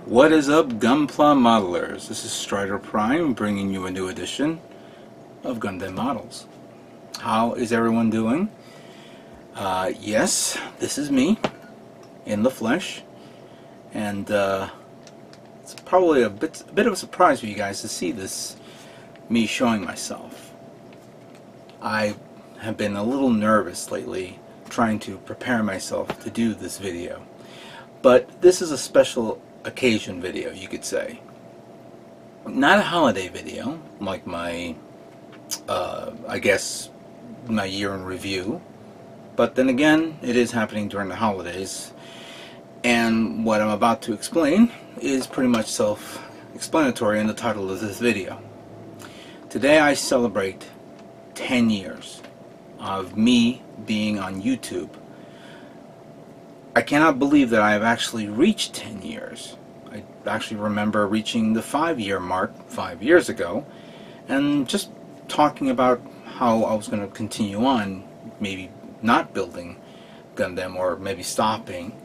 What is up, Gunpla modelers? This is Strider Prime bringing you a new edition of Gundam Models. How is everyone doing? Yes, this is me in the flesh, and it's probably a bit of a surprise for you guys to see this, me showing myself. I have been a little nervous lately trying to prepare myself to do this video, but this is a special occasion video, you could say. Not a holiday video like my I guess my year in review, but then again it is happening during the holidays, and what I'm about to explain is pretty much self-explanatory in the title of this video. Today I celebrate 10 years of me being on YouTube. I cannot believe that I have actually reached 10 years. I actually remember reaching the 5-year mark 5 years ago and just talking about how I was going to continue on, maybe not building Gundam or maybe stopping,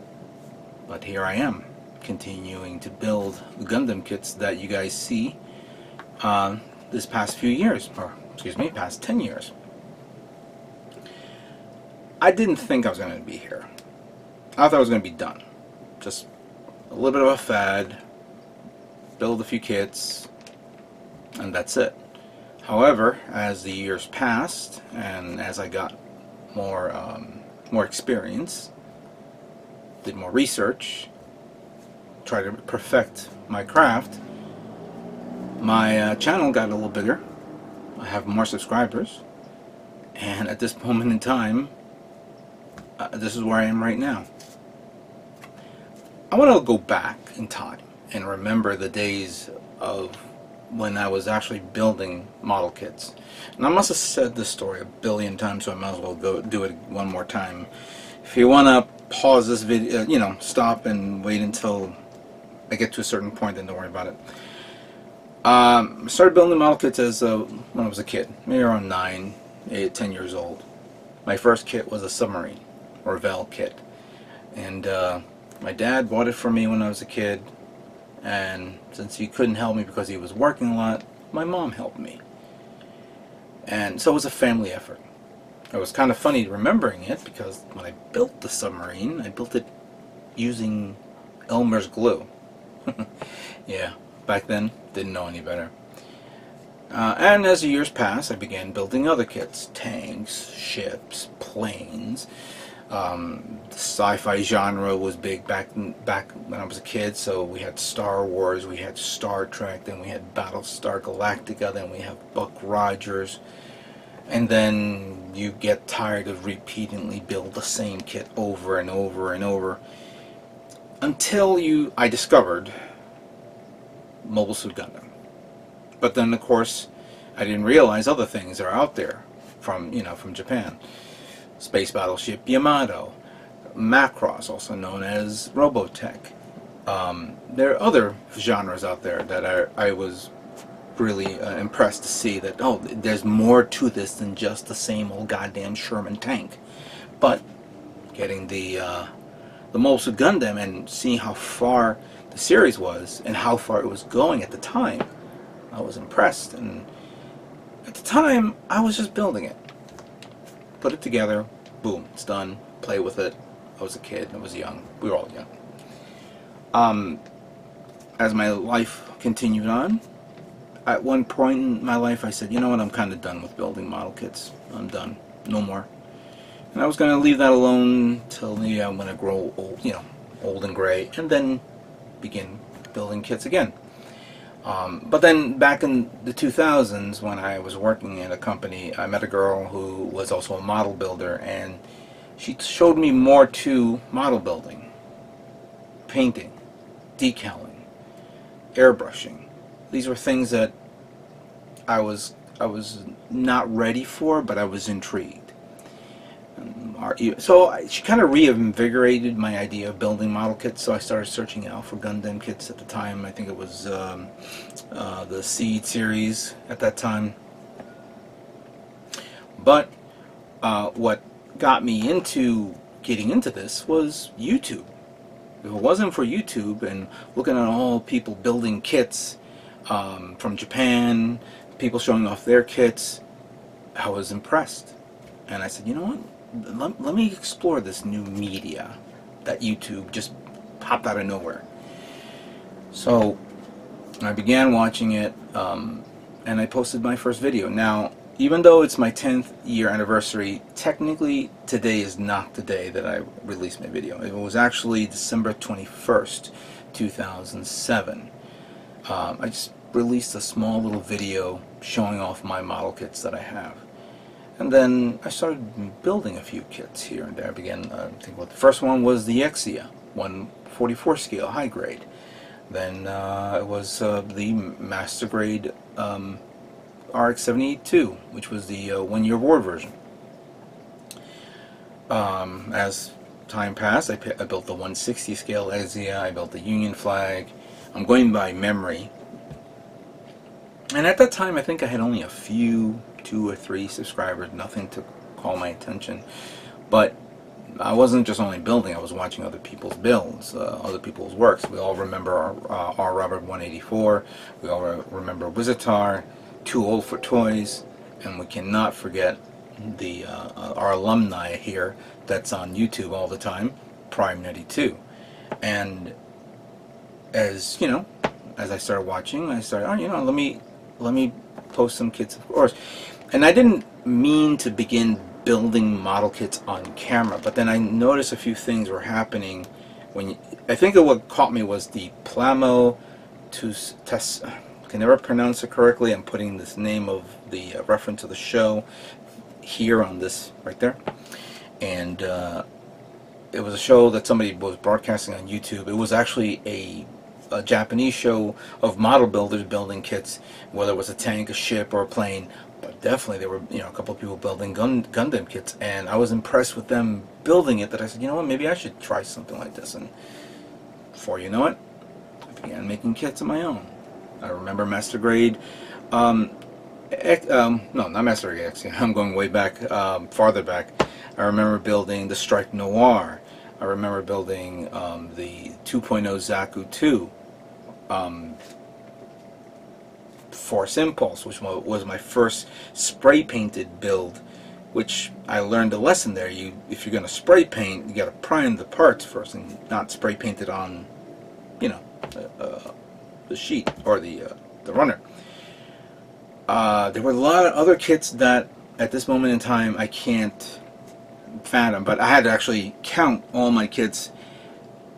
but here I am continuing to build the Gundam kits that you guys see this past few years, or excuse me, past 10 years. I didn't think I was going to be here. I thought I was going to be done. Just a little bit of a fad, build a few kits, and that's it. However, as the years passed, and as I got more experience, did more research, tried to perfect my craft, my channel got a little bigger. I have more subscribers, and at this moment in time, this is where I am right now. I want to go back in time and remember the days of when I was actually building model kits. And I must have said this story a billion times, so I might as well go do it one more time. If you want to pause this video, stop and wait until I get to a certain point, then don't worry about it. I started building model kits as when I was a kid, maybe around 9, 8, 10 years old. My first kit was a submarine, or Vel kit. And my dad bought it for me when I was a kid, and since he couldn't help me because he was working a lot, my mom helped me. And so it was a family effort. It was kind of funny remembering it because when I built the submarine, I built it using Elmer's glue. Yeah, back then, didn't know any better. And as the years passed, I began building other kits. Tanks, ships, planes. The sci-fi genre was big back when I was a kid, so we had Star Wars, we had Star Trek, then we had Battlestar Galactica, then we have Buck Rogers, and then you get tired of repeatedly build the same kit over and over and over until I discovered Mobile Suit Gundam. But then of course I didn't realize other things are out there from Japan. Space Battleship Yamato, Macross, also known as Robotech. There are other genres out there that I was really impressed to see that, oh, there's more to this than just the same old goddamn Sherman tank. But getting the Mobile Suit Gundam and seeing how far the series was and how far it was going at the time, I was impressed. And at the time, I was just building it. Put it together, boom, it's done, play with it. I was a kid, I was young, we were all young. As my life continued on, at one point in my life I said, you know what, I'm kind of done with building model kits. I'm done, no more. And I was going to leave that alone till maybe I'm going to grow old, old and gray, and then begin building kits again. But then back in the 2000s, when I was working at a company, I met a girl who was also a model builder, and she showed me more to model building: painting, decaling, airbrushing. These were things that I was not ready for, but I was intrigued. So she kind of reinvigorated my idea of building model kits, so I started searching out for Gundam kits at the time. I think it was the Seed series at that time. But what got me into getting into this was YouTube. If it wasn't for YouTube and looking at all people building kits from Japan, people showing off their kits, I was impressed. And I said, you know what? Let me explore this new media that YouTube just popped out of nowhere. So I began watching it, and I posted my first video. Now, even though it's my 10th year anniversary, technically today is not the day that I released my video. It was actually December 21st, 2007. I just released a small little video showing off my model kits that I have. And then I started building a few kits here and there. I began, I think the first one was the Exia, 144 scale, high grade. Then it was the master grade RX-78-2, which was the 1-year war version. As time passed, I built the 160 scale Exia, I built the Union flag. I'm going by memory. And at that time, I think I had only a few, 2 or 3 subscribers, nothing to call my attention. But I wasn't just only building, I was watching other people's builds, other people's works. We all remember our Robert 184, we all remember Wizitar, Too Old for Toys, and we cannot forget the our alumni here that's on YouTube all the time, Prime 92. And as you know, as I started watching, I started, oh, you know, let me post some kits, of course. And I didn't mean to begin building model kits on camera, but then I noticed a few things were happening when I think that what caught me was the Plamo Tes. I can never pronounce it correctly. I'm putting this name of the reference of the show here on this right there, and it was a show that somebody was broadcasting on YouTube. It was actually a Japanese show of model builders building kits, whether it was a tank, a ship, or a plane. But definitely there were, you know, a couple of people building Gundam kits, and I was impressed with them building it that I said, you know what, maybe I should try something like this. And before you know it, I began making kits of my own. I remember Master Grade, no, not Master Grade X, I'm going way back, farther back. I remember building the Strike Noir. I remember building the 2.0 Zaku 2. Force Impulse, which was my first spray painted build, which I learned a lesson there. If you're going to spray paint, you got to prime the parts first and not spray paint it on, you know, the sheet or the runner. There were a lot of other kits that at this moment in time I can't fathom, but I had to actually count all my kits,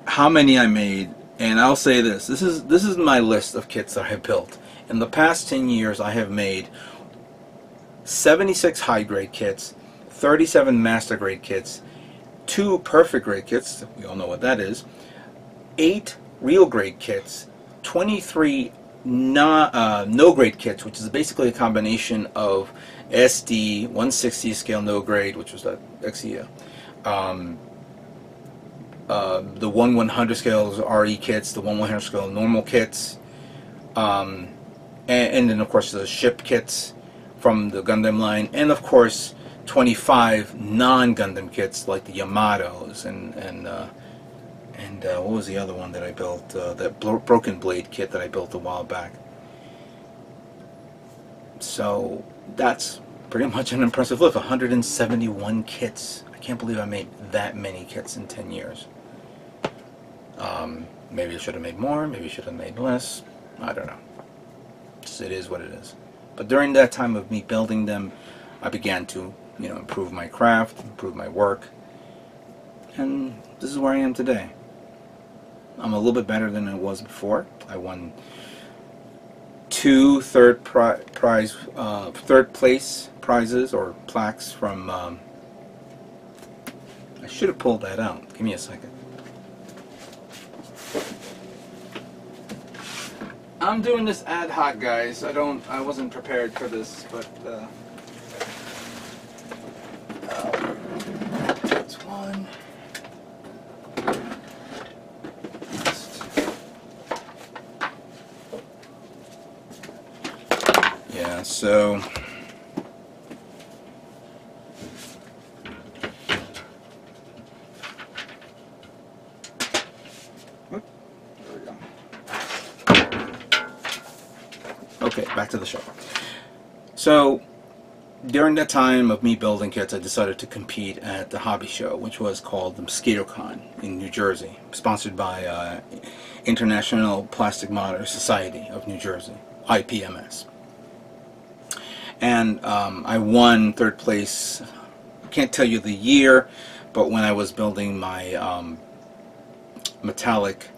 how many I made, and I'll say this is my list of kits that I have built. In the past 10 years, I have made 76 high-grade kits, 37 master-grade kits, 2 perfect-grade kits, we all know what that is, 8 real-grade kits, 23 no-grade kits, which is basically a combination of SD, 160 scale no-grade, which was that Exia, the 1/100 scale RE kits, the 1/100 scale normal kits, and then of course the ship kits from the Gundam line, and of course 25 non-Gundam kits like the Yamatos and what was the other one that I built? That Broken Blade kit that I built a while back. So that's pretty much an impressive list. 171 kits. I can't believe I made that many kits in 10 years. Maybe I should have made more, maybe I should have made less. I don't know. It is what it is. But during that time of me building them, I began to, you know, improve my craft, improve my work, and this is where I am today. I'm a little bit better than I was before. I won 2 third place prizes or plaques from. I should have pulled that out. Give me a second. I'm doing this ad hoc, guys. I wasn't prepared for this, but that's one. Yeah, so Okay, back to the show. So during that time of me building kits, I decided to compete at the hobby show, which was called the MosquitoCon in New Jersey, sponsored by International Plastic Modder Society of New Jersey, IPMS. And I won third place. I can't tell you the year, but when I was building my metallic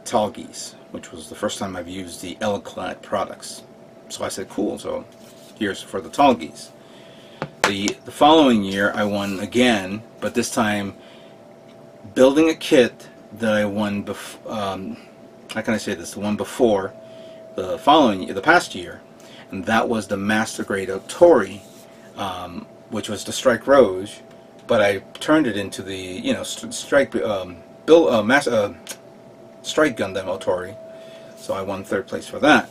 Talgies, which was the first time I've used the Elaclad products. So I said, cool, so here's for the Talgies. The following year I won again, but this time building a kit that I won how can I say this, the one before, the following year, the past year, and that was the Master Grade Otori, which was the Strike Rouge, but I turned it into the, you know, Strike Gundam Otori, so I won third place for that.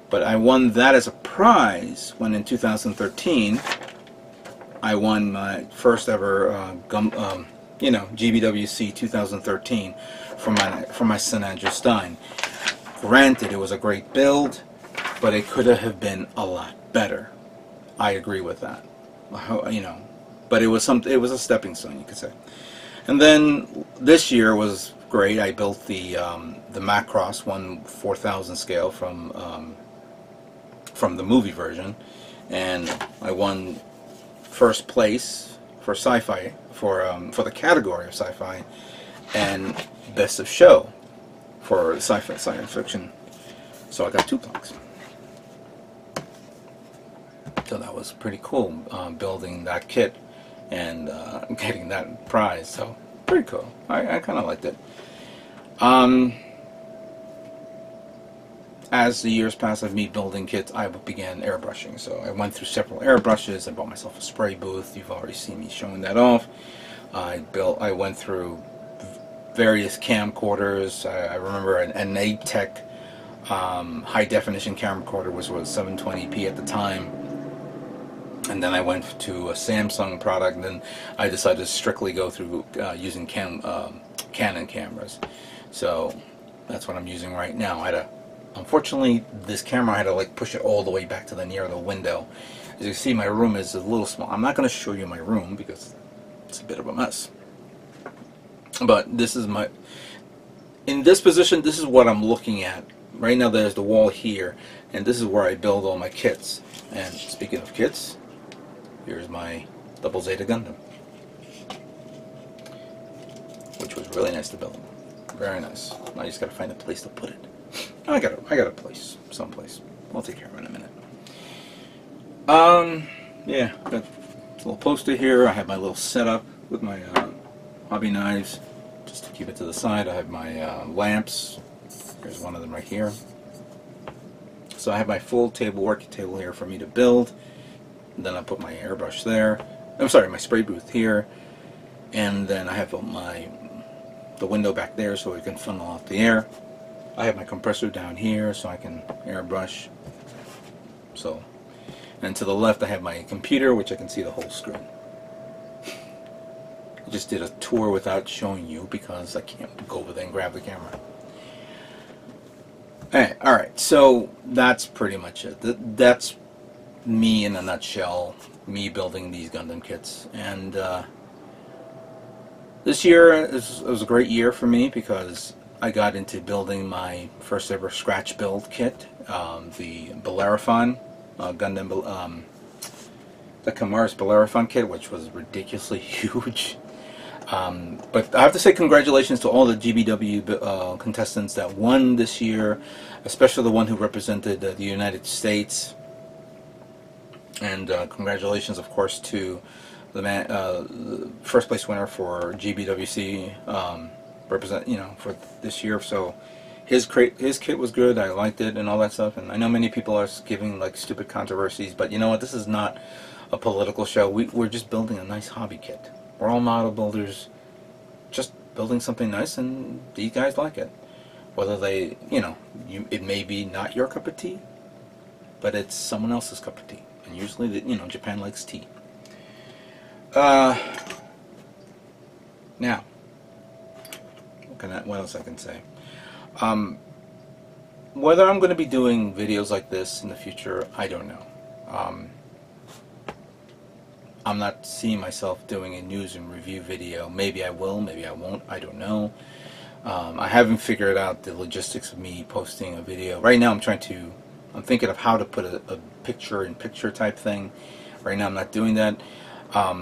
But I won that as a prize when in 2013 I won my first ever GBWC 2013 for my San Andrew Stein. Granted, it was a great build, but it could have been a lot better. I agree with that. You know, but it was a stepping stone, you could say. And then this year was great. I built the Macross 1/4000 scale from the movie version, and I won first place for sci-fi for the category of sci-fi, and best of show for sci-fi science fiction. So I got 2 plaques. So that was pretty cool, building that kit and getting that prize. So pretty cool. I kind of liked it. As the years passed of me building kits, I began airbrushing. So I went through several airbrushes. I bought myself a spray booth. You've already seen me showing that off. I went through various camcorders. I remember an ATEC high definition camcorder, which was 720p at the time. And then I went to a Samsung product, and then I decided to strictly go through using Canon cameras. So that's what I'm using right now. Unfortunately, this camera I had to like push it all the way back to the near the window. As you can see, my room is a little small. I'm not going to show you my room because it's a bit of a mess. But this is in this position, this is what I'm looking at. Right now there's the wall here, and this is where I build all my kits. And speaking of kits, here's my Double Zeta Gundam, which was really nice to build. Very nice. I just got to find a place to put it. I got a place, someplace. I'll take care of it in a minute. Yeah, got a little poster here. I have my little setup with my hobby knives, just to keep it to the side. I have my lamps. There's one of them right here. So I have my full working table here for me to build. And then I put my airbrush there. I'm sorry, my spray booth here. And then I have the window back there so it can funnel off the air. I have my compressor down here so I can airbrush. So, and to the left I have my computer, which I can see the whole screen. I just did a tour without showing you because I can't go over there and grab the camera. Alright, so that's pretty much it. That's me in a nutshell, me building these Gundam kits. And this year it was a great year for me because I got into building my first ever scratch build kit, the Bellerophon Gundam, the Kamaris Bellerophon kit, which was ridiculously huge. But I have to say congratulations to all the GBW contestants that won this year, especially the one who represented the United States. And congratulations, of course, to the first place winner for GBWC, for this year. So his kit was good. I liked it and all that stuff. And I know many people are giving like stupid controversies, but you know what? This is not a political show. We're just building a nice hobby kit. We're all model builders, just building something nice, and these guys like it. Whether they, it may be not your cup of tea, but it's someone else's cup of tea. And usually, Japan likes tea. Now, what else I can say? Whether I'm going to be doing videos like this in the future, I don't know. I'm not seeing myself doing a news and review video. Maybe I will, maybe I won't, I don't know. I haven't figured out the logistics of me posting a video. Right now I'm thinking of how to put a picture-in-picture type thing. Right now I'm not doing that. I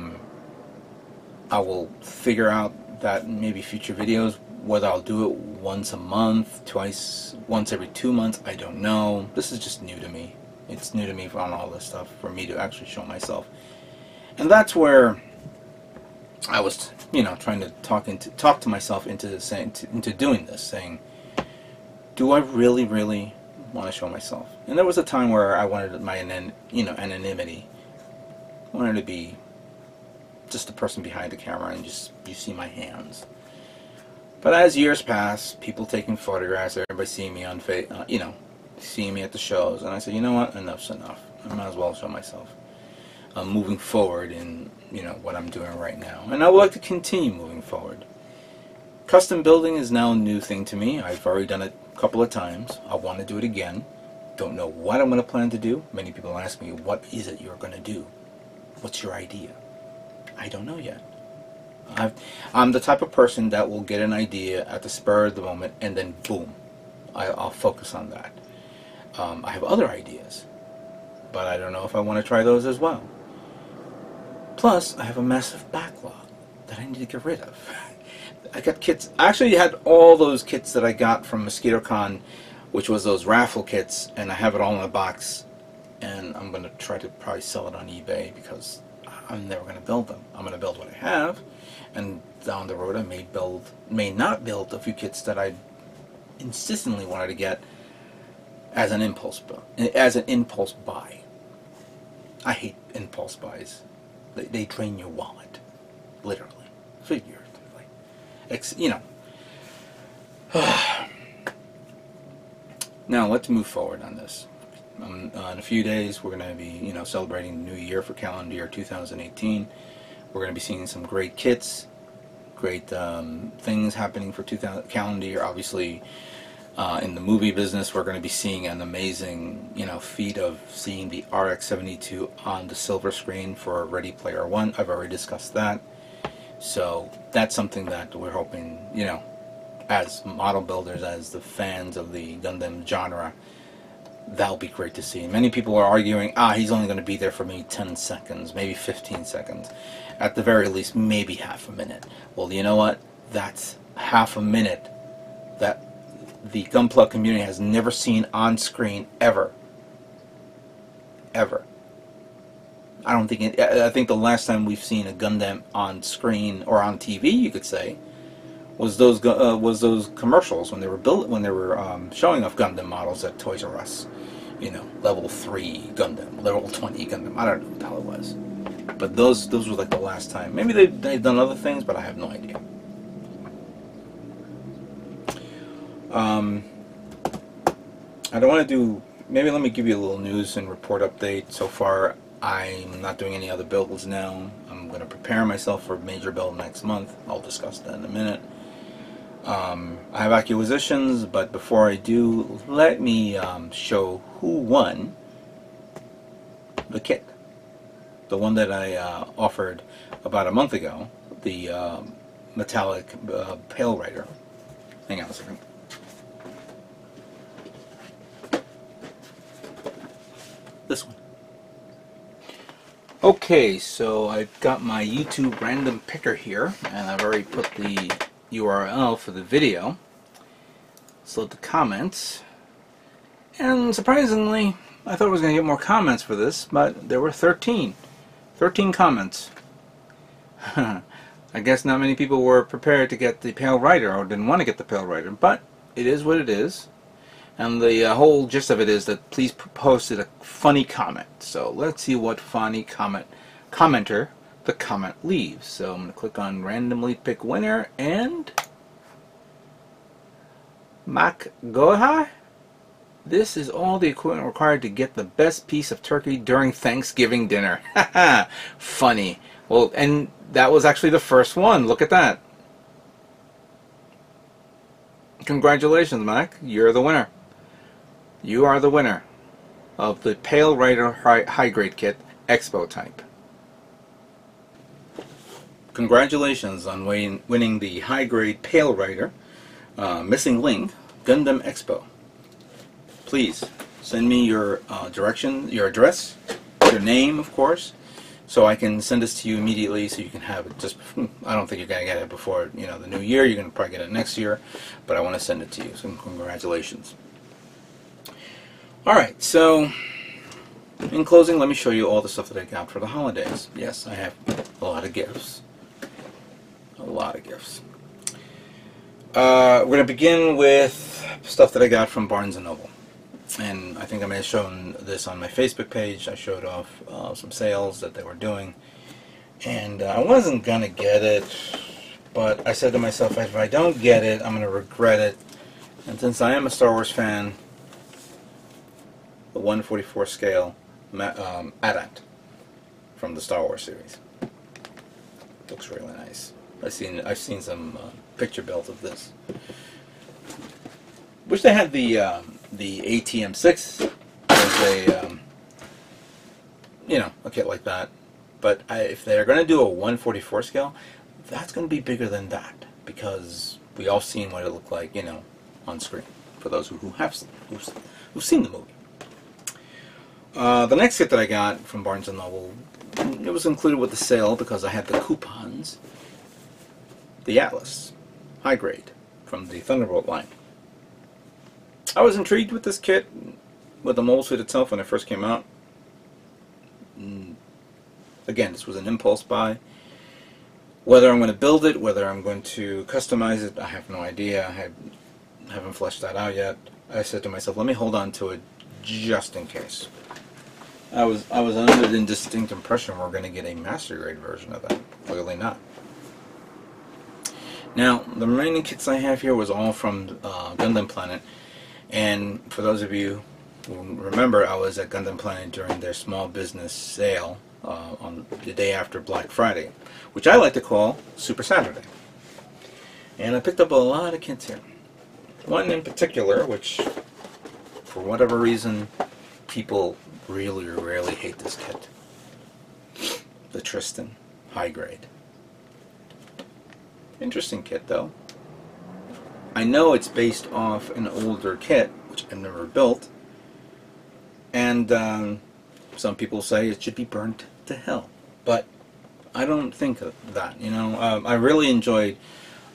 will figure out that in maybe future videos, whether I'll do it once a month, twice, once every 2 months, I don't know. This is just new to me. It's new to me on all this stuff, for me to actually show myself. And that's where I was, trying to talk to myself into doing this, saying, do I really, really want to show myself? And there was a time where I wanted my anonymity. I wanted to be just the person behind the camera and just you see my hands. But as years pass, people taking photographs, everybody seeing me on seeing me at the shows, and I said, you know what, enough's enough. I might as well show myself. I'm moving forward in what I'm doing right now, and I would like to continue moving forward. Custom building is now a new thing to me. I've already done it a couple of times. I want to do it again. Don't know what I'm going to plan to do. Many people ask me, what is it you're going to do? What's your idea? I don't know yet. I'm the type of person that will get an idea at the spur of the moment, and then boom, I'll focus on that. I have other ideas, but I don't know if I want to try those as well. Plus, I have a massive backlog that I need to get rid of. I got kits. I actually had all those kits that I got from MosquitoCon, which was those raffle kits, and I have it all in a box, and I'm going to try to probably sell it on eBay because I'm never going to build them. I'm going to build what I have, and down the road I may not build a few kits that I insistently wanted to get as an impulse buy. I hate impulse buys. They drain your wallet, literally, figuratively. Now let's move forward on this. In a few days, we're going to be, celebrating the new year for calendar year 2018. We're going to be seeing some great kits, great things happening for calendar year. Obviously, in the movie business, we're going to be seeing an amazing, feat of seeing the RX-72 on the silver screen for Ready Player One. I've already discussed that. So that's something that we're hoping, as model builders, as the fans of the Gundam genre, that'll be great to see. Many people are arguing, he's only going to be there for maybe 10 seconds, maybe 15 seconds. At the very least, maybe half a minute. Well, you know what? That's half a minute that the Gunpla community has never seen on screen ever. Ever. I think the last time we've seen a Gundam on screen or on TV, you could say, was those commercials when they were showing off Gundam models at Toys R Us. Level 3 Gundam, level 20 Gundam. I don't know what the hell it was. But those were like the last time. Maybe they've done other things, but I have no idea. I don't want to do. Maybe let me give you a little news and report update. So far, I'm not doing any other builds now. I'm going to prepare myself for a major build next month. I'll discuss that in a minute. I have acquisitions, but before I do, let me show who won the kit. The one that I offered about a month ago, the metallic Pale Rider. Hang on a second. This one. Okay, so I've got my YouTube random picker here, and I've already put the URL for the video. So load the comments. And surprisingly, I thought I was going to get more comments for this, but there were 13. 13 comments. I guess not many people were prepared to get the Pale Rider, or didn't want to get the Pale Rider, but it is what it is. And the whole gist of it is that please posted a funny comment. So let's see what funny commenter the comment leaves. So I'm going to click on randomly pick winner, and Mac Goha. This is all the equipment required to get the best piece of turkey during Thanksgiving dinner. Haha, funny. Well, and that was actually the first one. Look at that. Congratulations, Mac. You're the winner. you are the winner of the Pale Rider High Grade Kit Expo Type. Congratulations on winning the High Grade Pale Rider Missing Link Gundam Expo. Please send me your direction, your address, your name, of course, so I can send this to you immediately, so you can have it. Just, I don't think you're gonna get it before the new year. You're gonna probably get it next year, but I want to send it to you. So congratulations. All right, so in closing, let me show you all the stuff that I got for the holidays. Yes, I have a lot of gifts. A lot of gifts. We're gonna begin with stuff that I got from Barnes & Noble. And I think I may have shown this on my Facebook page. I showed off some sales that they were doing. And I wasn't going to get it, but I said to myself, if I don't get it, I'm going to regret it. And since I am a Star Wars fan, the 1/44 scale AT-AT from the Star Wars series. Looks really nice. I've seen some picture builds of this. Wish they had the ATM6 as a a kit like that, but if they're going to do a 1/44 scale, that's going to be bigger than that, because we all seen what it looked like on screen, for those who've seen the movie. The next kit that I got from Barnes & Noble, it was included with the sale because I had the coupons. The Atlas High Grade from the Thunderbolt line. I was intrigued with this kit, with the mobile suit itself when it first came out. Again, this was an impulse buy. Whether I'm going to build it, whether I'm going to customize it, I have no idea. I haven't fleshed that out yet. I said to myself, let me hold on to it just in case. I was under the distinct impression we're going to get a master grade version of that. Clearly not. Now, the remaining kits I have here was all from Gundam Planet. And for those of you who remember, I was at Gundam Planet during their small business sale on the day after Black Friday, which I like to call Super Saturday. And I picked up a lot of kits here. One in particular, which for whatever reason people really, really hate this kit. The Tristan High Grade. Interesting kit though. I know it's based off an older kit, which I've never built, and some people say it should be burnt to hell, but I don't think of that. I really enjoyed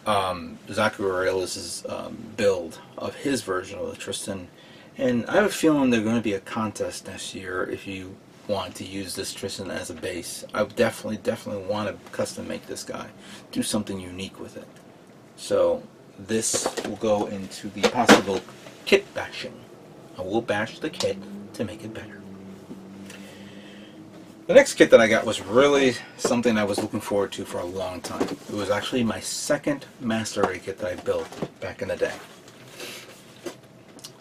Zacharias' build of his version of the Tristan, and I have a feeling there's going to be a contest next year if you want to use this Tristan as a base. I definitely want to custom make this guy, do something unique with it. So this will go into the possible kit bashing. I will bash the kit to make it better. The next kit that I got was really something I was looking forward to for a long time. It was actually my second Master Grade kit that I built back in the day.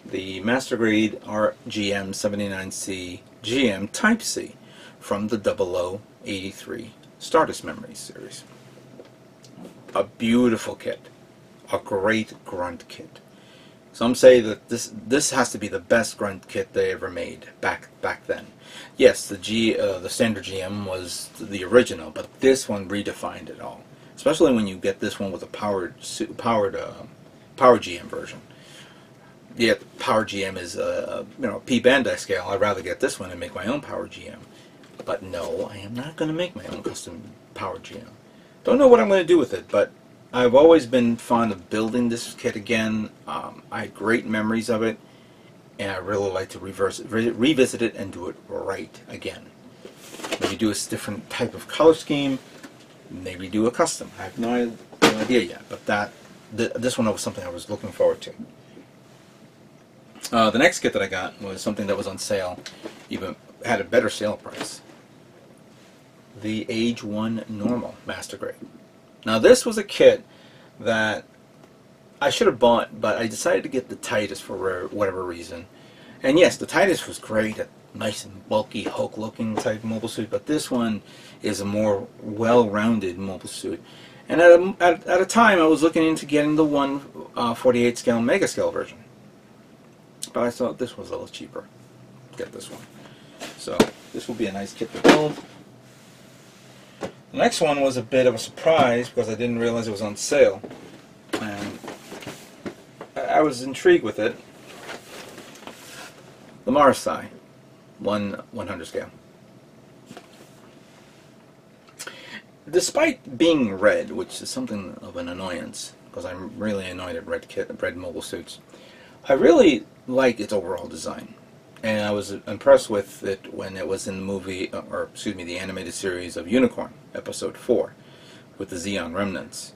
The Master Grade RGM 79C GM Type C from the 0083 Stardust Memories series. A beautiful kit. A great grunt kit. Some say that this has to be the best grunt kit they ever made back then. Yes, the standard GM was the original, but this one redefined it all. Especially when you get this one with a powered Power GM version. Yeah, Power GM is P Bandai scale. I'd rather get this one and make my own Power GM. But no, I am not going to make my own custom Power GM. Don't know what I'm going to do with it, but I've always been fond of building this kit again. I had great memories of it, and I really like to revisit it and do it right again. Maybe do a different type of color scheme, maybe do a custom. I have no idea yet, but this one was something I was looking forward to. The next kit that I got was something that was on sale, even had a better sale price. The Age 1 Normal Master Grade. Now this was a kit that I should have bought, but I decided to get the Titus for whatever reason. And yes, the Titus was great, a nice and bulky Hulk looking type mobile suit, but this one is a more well-rounded mobile suit. And at a time I was looking into getting the 1/48 scale Mega Scale version. but I thought this was a little cheaper. Get this one. So this will be a nice kit to build. The next one was a bit of a surprise because I didn't realize it was on sale, and I was intrigued with it. The Mars Thigh, 1/100 scale. Despite being red, which is something of an annoyance, because I'm really annoyed at red mobile suits, I really like its overall design. And I was impressed with it when it was in the movie, or excuse me, the animated series of Unicorn, Episode 4, with the Xeon Remnants.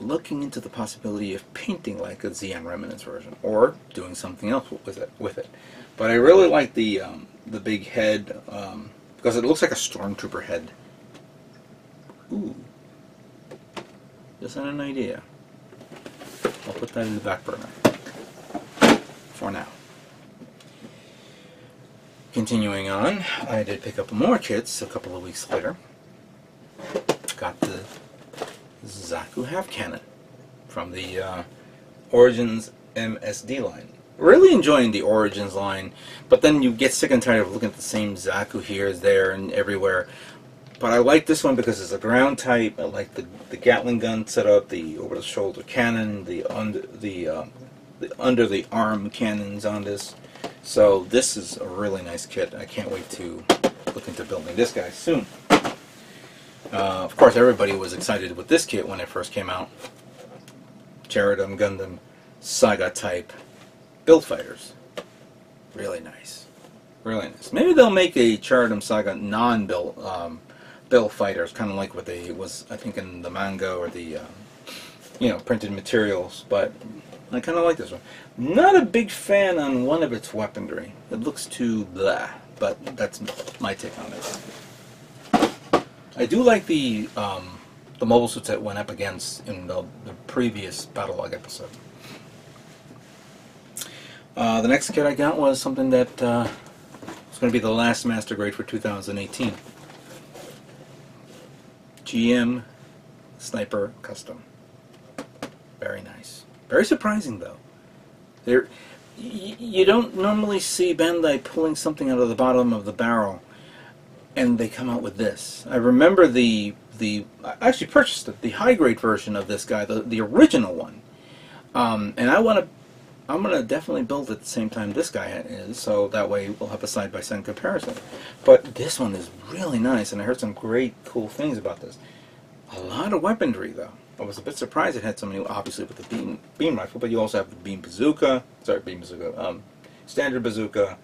Looking into the possibility of painting like a Xeon Remnants version, or doing something else with it. But I really like the big head, because it looks like a stormtrooper head. Ooh, just had an idea. I'll put that in the back burner for now. Continuing on, I did pick up more kits a couple of weeks later. Got the Zaku half cannon from the Origins MSD line. Really enjoying the Origins line, but then you get sick and tired of looking at the same Zaku here, there, and everywhere. But I like this one because it's a ground type. I like the Gatling gun setup, the over-the-shoulder cannon, the under-the-arm cannons on this. So this is a really nice kit. I can't wait to look into building this guy soon. Of course, everybody was excited with this kit when it first came out. Cheradum Gundam Saga type build fighters. Really nice. Really nice. Maybe they'll make a Cheradum Saga non-build build fighters, kind of like what they was, I think, in the manga or the printed materials. But I kind of like this one. Not a big fan on one of its weaponry. It looks too blah, but that's my take on it. I do like the mobile suits that went up against in the previous Battle Log episode. The next kit I got was something that was going to be the last master grade for 2018. GM Sniper Custom. Very nice. Very surprising, though. You don't normally see Bandai pulling something out of the bottom of the barrel, and they come out with this. I remember I actually purchased it, the high grade version of this guy, the original one, and I'm gonna definitely build it at the same time this guy is, so that way we'll have a side-by-side comparison. But this one is really nice, and I heard some great, cool things about this. A lot of weaponry, though. I was a bit surprised it had so many, obviously with the beam rifle, but you also have the standard bazooka,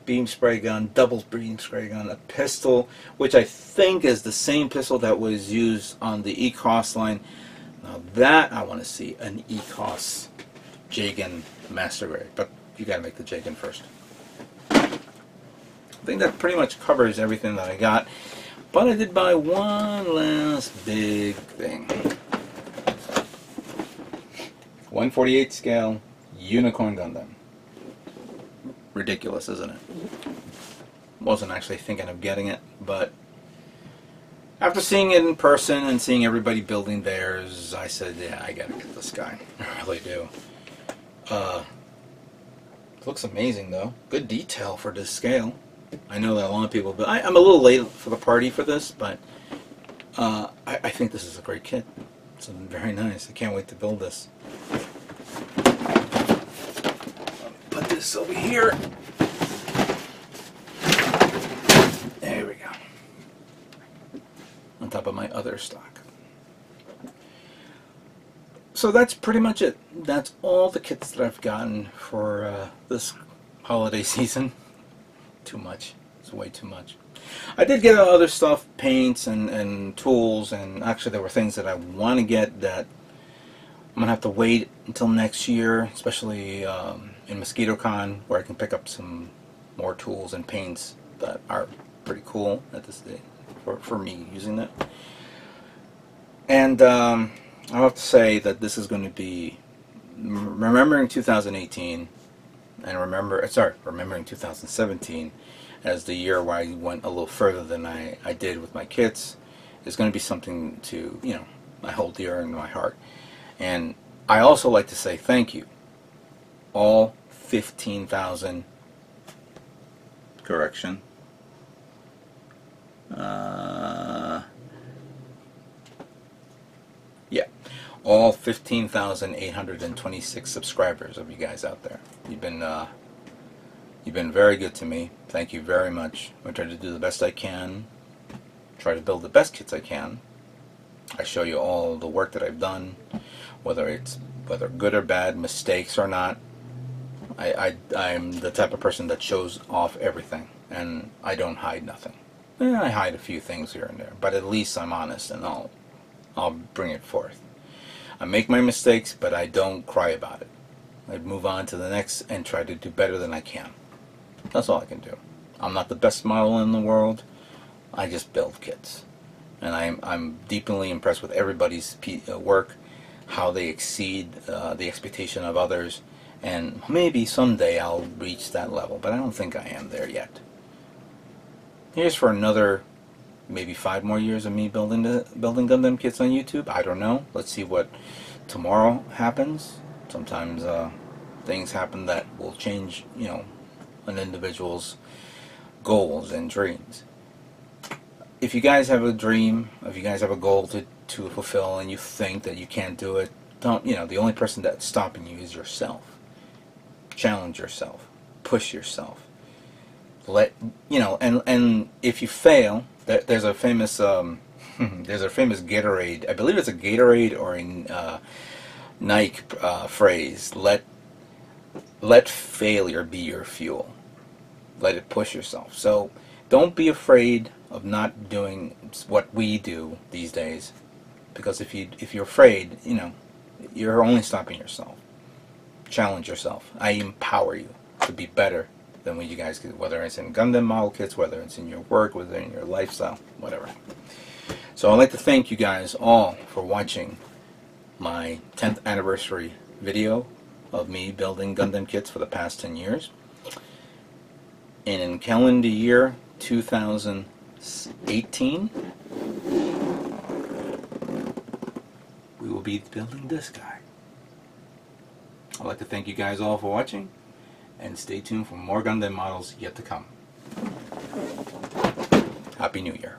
beam spray gun, double beam spray gun, a pistol, which I think is the same pistol that was used on the ECOS line. Now that I want to see, an ECOS Jagan Master Grade, but you gotta make the Jagan first. I think that pretty much covers everything that I got, but I did buy one last big thing. 1/48 scale Unicorn Gundam. Ridiculous, isn't it? Wasn't actually thinking of getting it, but after seeing it in person and seeing everybody building theirs, I said, yeah, I gotta get this guy. I really do. Looks amazing, though. Good detail for this scale. I know that a lot of people, but I'm a little late for the party for this, but I think this is a great kit. It's very nice. I can't wait to build this. Put this over here. There we go. On top of my other stock. So that's pretty much it. That's all the kits that I've gotten for this holiday season. Too much. It's way too much. I did get other stuff, paints and tools, and actually there were things that I want to get that I'm going to have to wait until next year, especially in MosquitoCon, where I can pick up some more tools and paints that are pretty cool at this day for me using that. And I have to say that this is going to be remembering 2018 and remembering 2017 as the year where I went a little further than I did with my kits. Is going to be something to, I hold dear in my heart. And I also like to say thank you, all 15,000, correction, yeah, all 15,826 subscribers of you guys out there. You've been very good to me. Thank you very much. I try to do the best I can. Try to build the best kits I can. I show you all the work that I've done, whether good or bad, mistakes or not. I'm the type of person that shows off everything, and I don't hide nothing. I hide a few things here and there, but at least I'm honest, and I'll bring it forth. I make my mistakes, but I don't cry about it. I move on to the next and try to do better than I can. That's all I can do. I'm not the best model in the world. I just build kits, and I'm deeply impressed with everybody's work, how they exceed the expectation of others, and maybe someday I'll reach that level, but I don't think I am there yet. Here's for another maybe 5 more years of me building Gundam kits on YouTube. I don't know. Let's see what tomorrow happens. Sometimes things happen that will change, an individual's goals and dreams. If you guys have a dream, if you guys have a goal to fulfill, and you think that you can't do it, don't. The only person that's stopping you is yourself. Challenge yourself. Push yourself. And if you fail, there's a famous Gatorade. I believe it's a Gatorade or a Nike phrase. Let failure be your fuel. Let it push yourself. So don't be afraid of not doing what we do these days, because if you're afraid, you're only stopping yourself. Challenge yourself. I empower you to be better than what you guys do, whether it's in Gundam model kits, whether it's in your work, whether in your lifestyle, whatever. So I'd like to thank you guys all for watching my 10th anniversary video of me building Gundam kits for the past 10 years. And in calendar year 2018, we will be building this guy. I'd like to thank you guys all for watching, and stay tuned for more Gundam models yet to come. Happy New Year.